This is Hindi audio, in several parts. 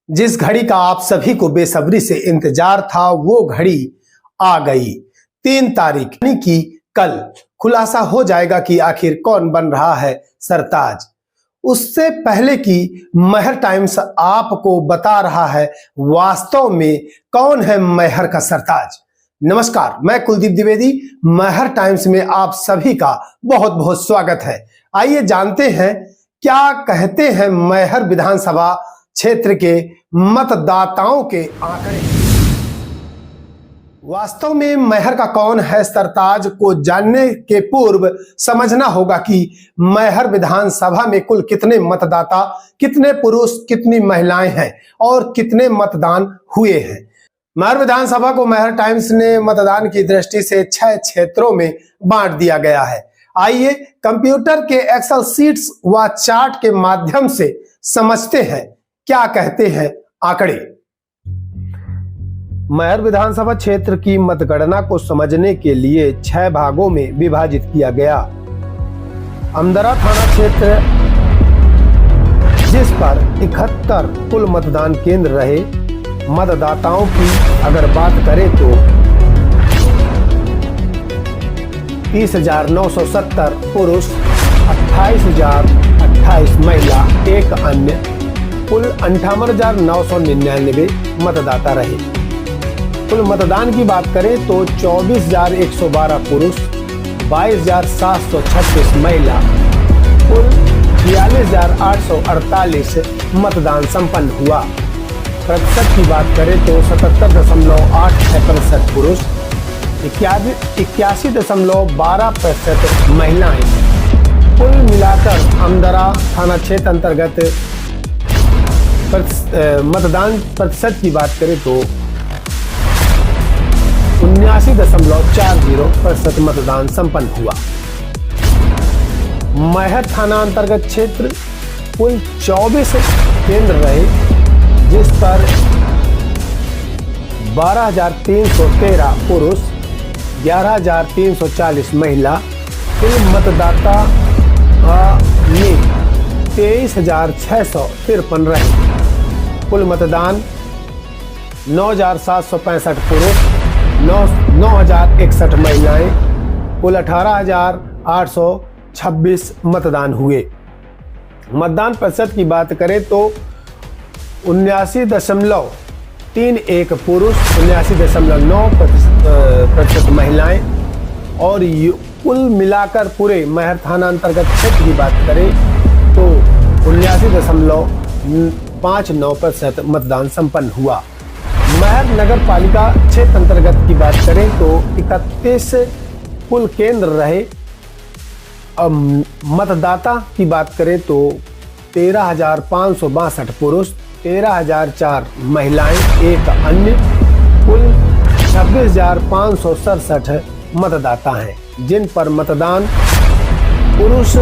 जिस घड़ी का आप सभी को बेसब्री से इंतजार था वो घड़ी आ गई। 3 तारीख यानी कि कल खुलासा हो जाएगा कि आखिर कौन बन रहा है सरताज। उससे पहले कि मैहर टाइम्स आपको बता रहा है वास्तव में कौन है मैहर का सरताज। नमस्कार, मैं कुलदीप द्विवेदी, मैहर टाइम्स में आप सभी का बहुत बहुत स्वागत है। आइए जानते हैं क्या कहते हैं मैहर विधानसभा क्षेत्र के मतदाताओं के आंकड़े। वास्तव में मैहर का कौन है सरताज को जानने के पूर्व समझना होगा कि मैहर विधानसभा में कुल कितने मतदाता, कितने पुरुष, कितनी महिलाएं हैं और कितने मतदान हुए हैं। मैहर विधानसभा को मैहर टाइम्स ने मतदान की दृष्टि से 6 क्षेत्रों में बांट दिया गया है। आइए कंप्यूटर के एक्सेल सीट्स व चार्ट के माध्यम से समझते हैं क्या कहते हैं आंकड़े। मैहर विधानसभा क्षेत्र की मतगणना को समझने के लिए 6 भागों में विभाजित किया गया। अमदरा थाना क्षेत्र, जिस पर 71 कुल मतदान केंद्र रहे। मतदाताओं की अगर बात करें तो 30,970 पुरुष, 28,028 महिला, एक अन्य, कुल 58,999 मतदाता रहे। कुल मतदान की बात करें तो 24,112 पुरुष, 22,736 महिला, कुल 46,848 मतदान संपन्न हुआ। प्रतिशत की बात करें तो 77.86% पुरुष, 81.12% महिलाएं। कुल मिलाकर अमदरा थाना क्षेत्र अंतर्गत मतदान प्रतिशत की बात करें तो 79.40% मतदान संपन्न हुआ। मैहर थाना अंतर्गत क्षेत्र कुल 24 केंद्र रहे, जिस पर 12,313 पुरुष, 11,340 महिला। कुल मतदाता में 23,653 रहे। कुल मतदान 9,765 पुरुष, 9,061 महिलाएं, कुल 18,826 मतदान हुए। मतदान प्रतिशत की बात करें तो 79.31 पुरुष, 79.9% महिलाएं और कुल मिलाकर पूरे मैहर थाना अंतर्गत क्षेत्र की बात करें तो 79.59% मतदान संपन्न हुआ। मैहर नगर पालिका क्षेत्र अंतर्गत की बात करें तो 31 कुल केंद्र रहे। मतदाता की बात करें तो 13,562 पुरुष, 13,004 महिलाएं, एक अन्य, कुल 26,567 मतदाता हैं, जिन पर मतदान पुरुष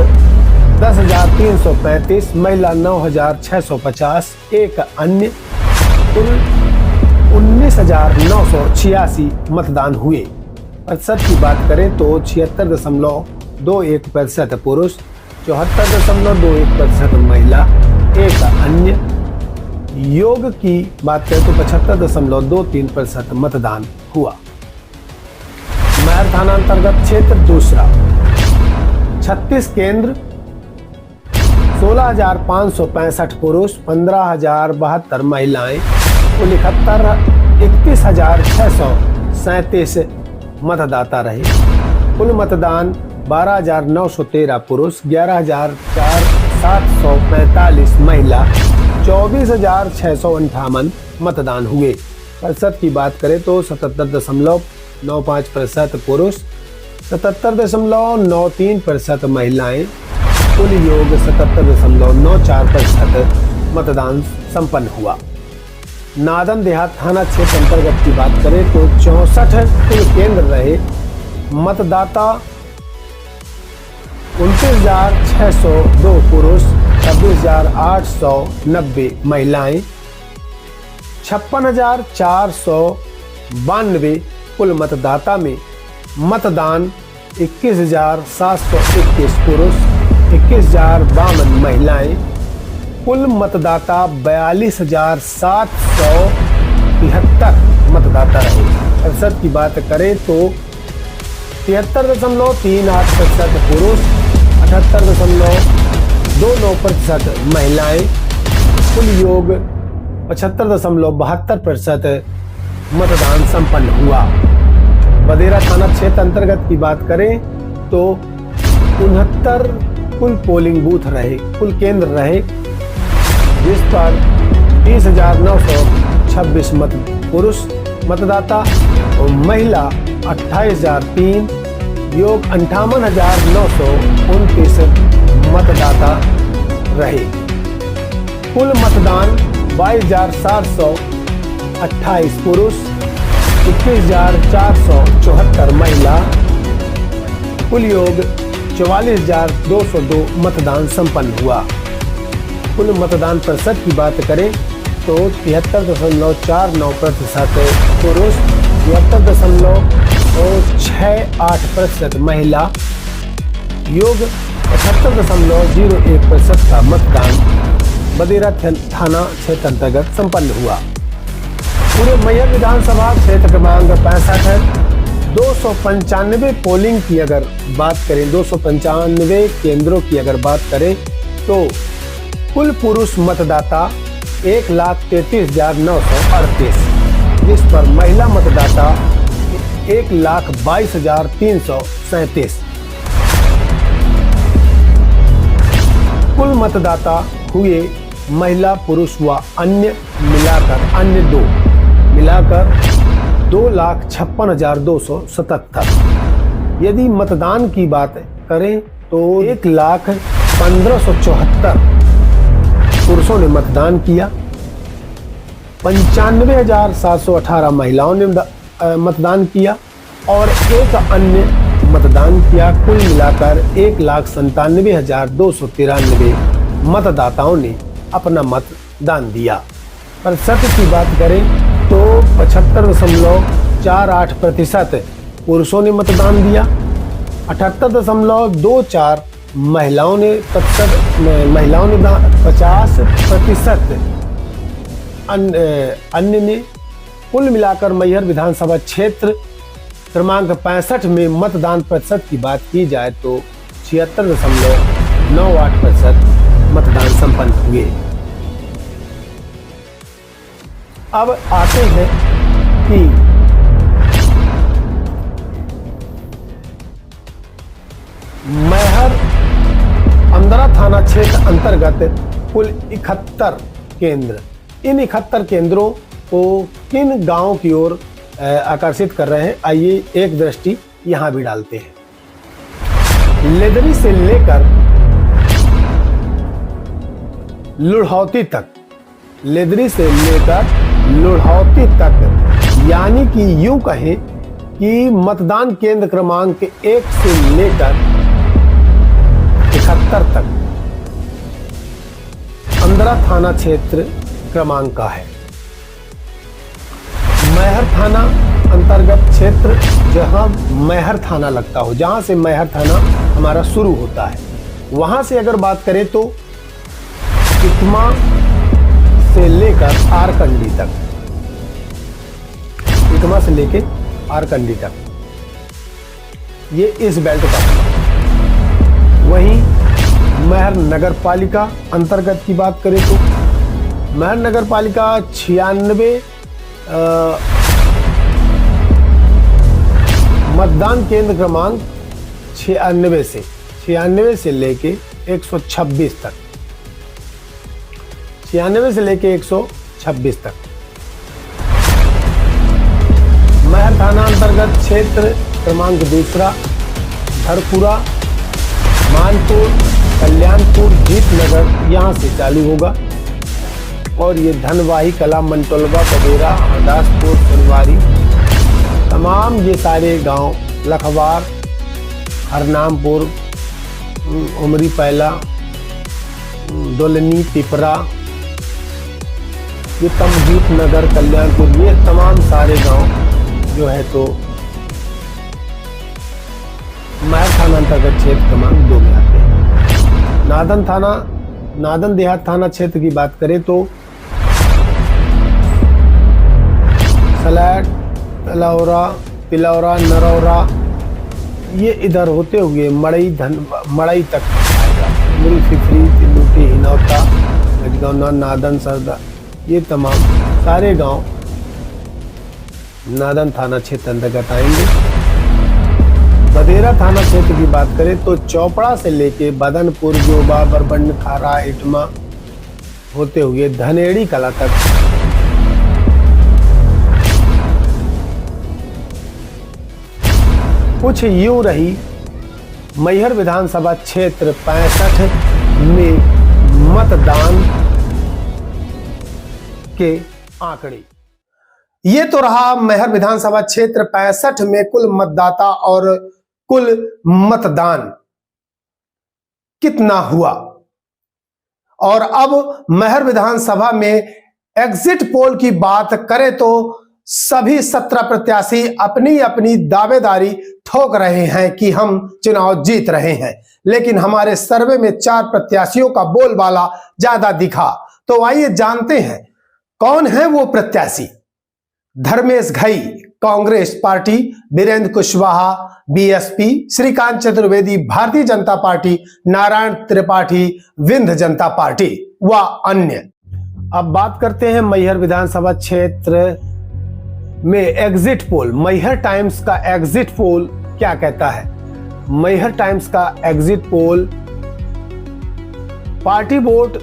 10,335, महिला 9,650, एक अन्य, कुल 19,986 मतदान हुए। प्रतिशत की बात करें तो 76.21% पुरुष, 74.21% महिला, एक अन्य। योग की बात करें तो 75.23% मतदान हुआ। मैहर थाना अंतर्गत क्षेत्र दूसरा 36 केंद्र, 16,565 पुरुष, 15,072 महिलाएं, कुल 31,637 मतदाता रहे। कुल मतदान 12,913 पुरुष, 11,745 महिला, 24,658 मतदान हुए। प्रतिशत की बात करें तो 77.95% पुरुष, 77.93% महिलाएं, कुल योग 77.94% मतदान संपन्न हुआ। नादन देहात थाना क्षेत्र अंतर्गत की बात करें तो 64 कुल केंद्र रहे। मतदाता 29,602 पुरुष, 26,890 महिलाएं, 56,492 कुल मतदाता में मतदान 21,721 पुरुष, 21,052 महिलाएं, कुल मतदाता 42,773 मतदाता रहे। प्रतिशत की बात करें तो 73.38% पुरुष, 78.29% महिलाएं, कुल योग 75.72% मतदान संपन्न हुआ। बदेरा थाना क्षेत्र अंतर्गत की बात करें तो 69 कुल पोलिंग बूथ रहे, कुल केंद्र रहे, जिस पर 30,926 पुरुष मतदाता और महिला 28,003, योग 58,929 मतदाता रहे। कुल मतदान 22,728 पुरुष, 21,474 महिला, कुल योग 44,202 मतदान संपन्न हुआ। कुल मतदान प्रतिशत की बात करें तो 73.49% पुरुष, 73.68% महिला, योग 78.01% का मतदान बदेरा थाना क्षेत्र अंतर्गत संपन्न हुआ। पूरे मैहर विधानसभा क्षेत्र क्रमांक 65 है। 295 पोलिंग की अगर बात करें, 295 केंद्रों की अगर बात करें तो कुल पुरुष मतदाता 1,33,938, जिस पर महिला मतदाता 1,22,337। कुल मतदाता हुए महिला पुरुष व अन्य मिलाकर 2,56,277। यदि मतदान की बात करें तो 1,15,74 पुरुषों ने मतदान किया, 95,718 महिलाओं ने मतदान किया और एक अन्य मतदान किया। कुल मिलाकर 1,97,293 मतदाताओं ने अपना मतदान दिया। प्रतिशत की बात करें तो 75.48% पुरुषों ने मतदान दिया, 78.24% महिलाओं ने 50% अन्य ने। कुल मिलाकर मैहर विधानसभा क्षेत्र क्रमांक 65 में मतदान प्रतिशत की बात की जाए तो 76.98% मतदान संपन्न हुए। अब आते हैं कि मैहर अंदरा थाना क्षेत्र अंतर्गत कुल 71 केंद्र, इन 71 केंद्रों को किन गांवों की ओर आकर्षित कर रहे हैं, आइए एक दृष्टि यहां भी डालते हैं। लेदरी से लेकर लुढ़ौती तक, लेदरी से लेकर लुढ़ौती तक, यानी कि यूं कहें कि मतदान केंद्र क्रमांक 1 से लेकर 71 तक अंदरा थाना क्षेत्र क्रमांक का है। मैहर थाना अंतर्गत क्षेत्र, जहां मैहर थाना लगता हो, जहां से मैहर थाना हमारा शुरू होता है, वहां से अगर बात करें तो इकमा से लेकर आरकंडी तक, इकमा से लेकर आरकंडी तक, ये इस बेल्ट का। वहीं मैहर नगर पालिका अंतर्गत की बात करें तो मैहर नगर पालिका 96 मतदान केंद्र क्रमांक 96 से लेके 126 तक, 96 से लेके 126 तक। मैहर थाना अंतर्गत क्षेत्र क्रमांक 2 धरपुरा, मानपुर, कल्याणपुर, जीतनगर, यहाँ से चालू होगा और ये धनवाही, कला, मंटोलवा, बदेरा, हरदासपुर, फुलवारी, तमाम ये सारे गांव, लखवार, हरनामपुर, उमरी पैला, दोलनी, पिपरा, ये तमजीत नगर, कल्याणपुर, ये तमाम सारे गांव जो है तो मैहर थाना अंतर्गत क्षेत्र क्रमांक 2 में आते हैं। नादन थाना नादन देहात थाना क्षेत्र की बात करें तो सलैट, तलौरा, पिलौरा, नरौरा, ये इधर होते हुए मड़ई तक आएगा। मुलफिफरी, तिलूटी, हिनौता, गजगौना, नादन, सरदा, ये तमाम सारे गांव नादन थाना क्षेत्र अंतर्गत आएंगे। बदेरा थाना क्षेत्र की बात करें तो चौपड़ा से लेके बदनपुर, जोबा, बरबंड, खारा, इटमा होते हुए धनेड़ी कला तक कुछ यूं रही मैहर विधानसभा क्षेत्र 65 में मतदान के आंकड़े। ये तो रहा मैहर विधानसभा क्षेत्र 65 में कुल मतदाता और कुल मतदान कितना हुआ। और अब मैहर विधानसभा में एग्जिट पोल की बात करें तो सभी 17 प्रत्याशी अपनी अपनी दावेदारी ठोक रहे हैं कि हम चुनाव जीत रहे हैं, लेकिन हमारे सर्वे में 4 प्रत्याशियों का बोलबाला ज्यादा दिखा। तो आइए जानते हैं कौन है वो प्रत्याशी। Dharmesh Ghai Congress party, Virendra Kushwaha BSP, Shrikant Chaturvedi Bharatiya Janata party, Narayan Tripathi Vindhya जनता पार्टी व अन्य। अब बात करते हैं मैहर विधानसभा क्षेत्र में एग्जिट पोल। मैहर टाइम्स का एग्जिट पोल क्या कहता है? मैहर टाइम्स का एग्जिट पोल पार्टी वोट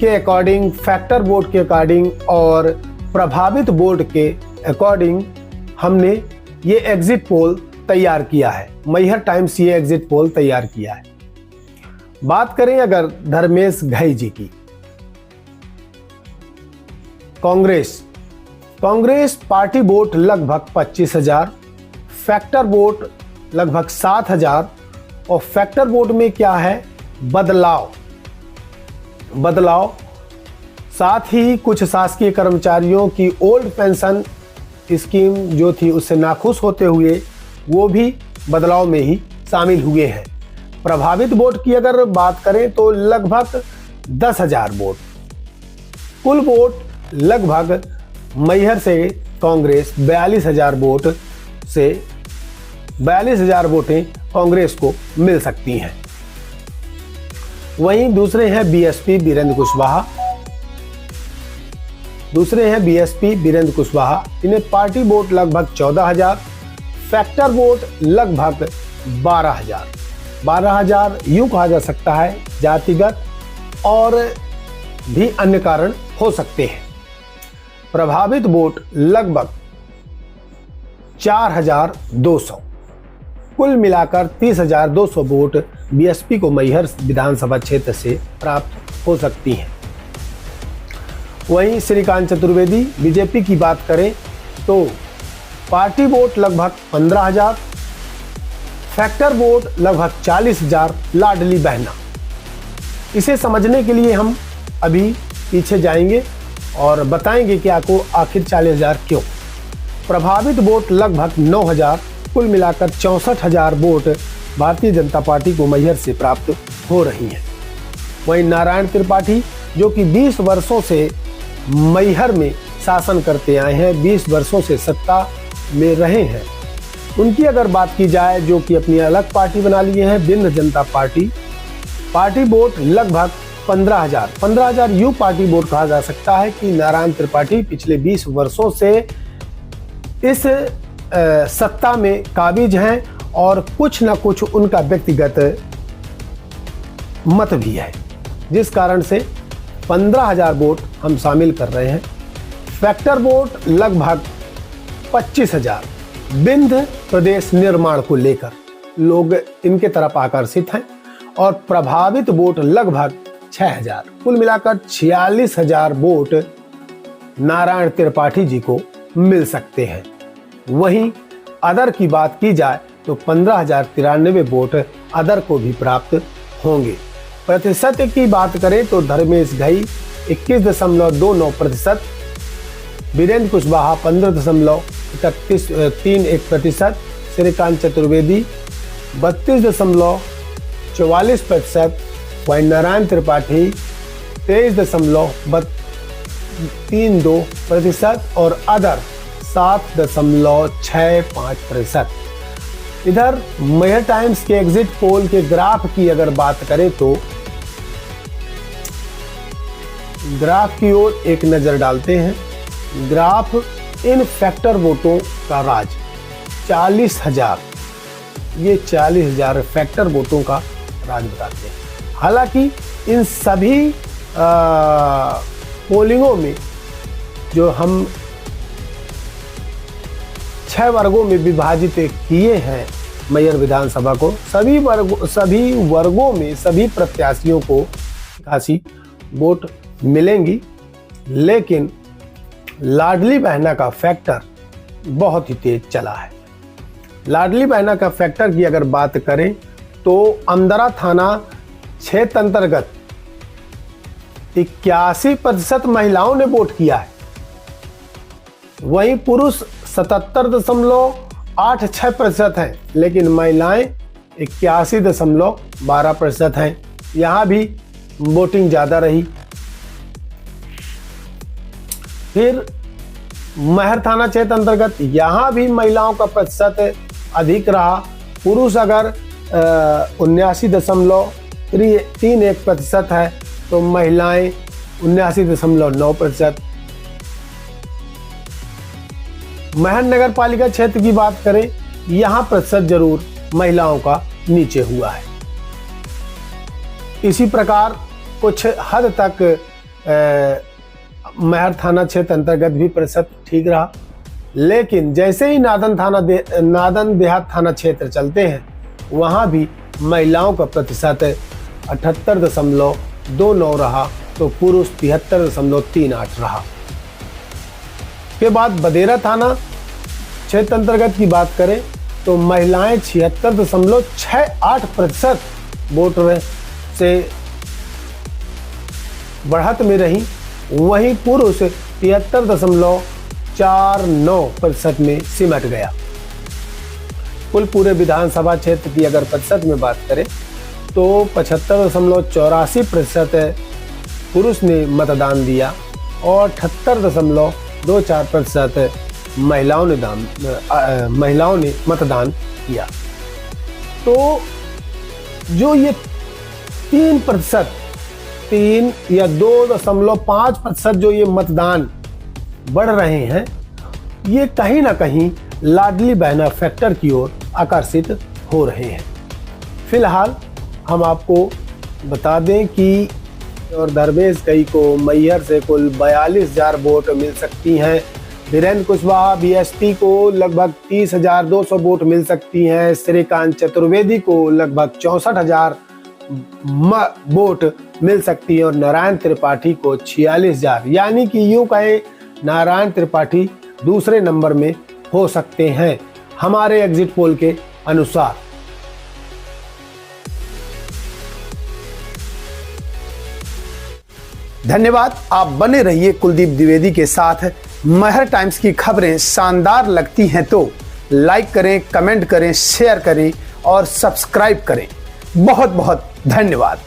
के अकॉर्डिंग, फैक्टर वोट के अकॉर्डिंग और प्रभावित वोट के अकॉर्डिंग हमने ये एग्जिट पोल तैयार किया है। मैहर टाइम्स ये एग्जिट पोल तैयार किया है। बात करें अगर धर्मेश घई जी की, कांग्रेस पार्टी वोट लगभग 25,000, फैक्टर वोट लगभग 7,000 और फैक्टर वोट में क्या है? बदलाव, साथ ही कुछ शासकीय कर्मचारियों की ओल्ड पेंशन स्कीम जो थी उससे नाखुश होते हुए वो भी बदलाव में ही शामिल हुए हैं। प्रभावित वोट की अगर बात करें तो लगभग 10,000 वोट। कुल वोट लगभग मैहर से कांग्रेस 42,000 वोट से 42,000 वोटें कांग्रेस को मिल सकती हैं। वहीं दूसरे हैं बीएसपी वीरेंद्र कुशवाहा, इन्हें पार्टी वोट लगभग 14,000, फैक्टर वोट लगभग 12,000 यूं कहा जा सकता है, जातिगत और भी अन्य कारण हो सकते हैं। प्रभावित वोट लगभग 4,200, कुल मिलाकर 30,200 वोट बीएसपी को मैहर विधानसभा क्षेत्र से प्राप्त हो सकती हैं। वहीं श्रीकांत चतुर्वेदी बीजेपी की बात करें तो पार्टी वोट लगभग 15,000, फैक्टर वोट लगभग 40,000, लाडली बहना। इसे समझने के लिए हम अभी पीछे जाएंगे और बताएंगे कि आपको आखिर 40,000 क्यों। प्रभावित वोट लगभग 9,000, कुल मिलाकर 64,000 वोट भारतीय जनता पार्टी को मैहर से प्राप्त हो रही हैं। वहीं नारायण त्रिपाठी जो कि 20 वर्षों से मैहर में शासन करते आए हैं, 20 वर्षों से सत्ता में रहे हैं, उनकी अगर बात की जाए जो कि अपनी अलग पार्टी बना लिए हैं विंध्य जनता पार्टी वोट लगभग 15,000 यूं पार्टी वोट कहा जा सकता है कि नारायण त्रिपाठी पिछले 20 वर्षों से इस सत्ता में काबिज हैं और कुछ ना कुछ उनका व्यक्तिगत मत भी है, जिस कारण से 15,000 वोट हम शामिल कर रहे हैं। फैक्टर वोट लगभग 25,000, विंध्य प्रदेश निर्माण को लेकर लोग इनके तरफ आकर्षित हैं और प्रभावित वोट लगभग 6,000, कुल मिलाकर 46,000 वोट नारायण त्रिपाठी जी को मिल सकते हैं। वहीं अदर की बात की जाए तो 15,093 वोट अदर को भी प्राप्त होंगे। प्रतिशत की बात करें तो धर्मेश घई 21.29%, वीरेंद्र कुशवाहा 15.31%, श्रीकांत चतुर्वेदी 32.44%, वहीं नारायण त्रिपाठी 23.32% और अदर 7.65%। इधर मैहर टाइम्स के एग्जिट पोल के ग्राफ की अगर बात करें तो ग्राफ की ओर एक नजर डालते हैं। ग्राफ इन फैक्टर वोटों का राज 40,000, ये 40,000 फैक्टर वोटों का राज बताते हैं। हालांकि इन सभी पोलिंगों में जो हम 6 वर्गों में विभाजित किए हैं मैहर विधानसभा को, सभी वर्गों में सभी प्रत्याशियों को खासी वोट मिलेंगी, लेकिन लाडली बहना का फैक्टर बहुत ही तेज चला है। लाडली बहना का फैक्टर की अगर बात करें तो अमदरा थाना क्षेत्र अंतर्गत 81% महिलाओं ने वोट किया है, वहीं पुरुष 77.86% हैं, लेकिन महिलाएं 81.12% हैं। यहां भी वोटिंग ज्यादा रही। फिर मैहर थाना क्षेत्र अंतर्गत यहां भी महिलाओं का प्रतिशत अधिक रहा। पुरुष अगर 79.31% है तो महिलाएं 79.9%। मैहर नगर पालिका क्षेत्र की बात करें, यहां प्रतिशत जरूर महिलाओं का नीचे हुआ है। इसी प्रकार कुछ हद तक मैहर थाना क्षेत्र अंतर्गत भी प्रतिशत ठीक रहा, लेकिन जैसे ही नादन देहात थाना क्षेत्र चलते हैं वहां भी महिलाओं का प्रतिशत 78.29 रहा तो पुरुष 73.38 रहा। के बाद बदेरा थाना क्षेत्र अंतर्गत की बात करें तो महिलाएं 76.68% वोट से बढ़त में रही, वहीं पुरुष 73.49% में सिमट गया। कुल पूरे विधानसभा क्षेत्र की अगर प्रतिशत में बात करें तो 75.84% पुरुष ने मतदान दिया और 78.24% महिलाओं ने मतदान किया। तो जो ये 3% या 2.5% जो ये मतदान बढ़ रहे हैं, ये कहीं ना कहीं लाडली बहना फैक्टर की ओर आकर्षित हो रहे हैं। फिलहाल हम आपको बता दें कि और धर्मेश कई को मैहर से कुल 42,000 वोट मिल सकती हैं। वीरेंद्र कुशवाहा बीएसपी को लगभग 30,200 वोट मिल सकती हैं। श्रीकांत चतुर्वेदी को लगभग 64,000 वोट मिल सकती है और नारायण त्रिपाठी को 46,000, यानी कि यूं कहें नारायण त्रिपाठी दूसरे नंबर में हो सकते हैं हमारे एग्जिट पोल के अनुसार। धन्यवाद। आप बने रहिए कुलदीप द्विवेदी के साथ। मैहर टाइम्स की खबरें शानदार लगती हैं तो लाइक करें, कमेंट करें, शेयर करें और सब्सक्राइब करें। बहुत बहुत धन्यवाद।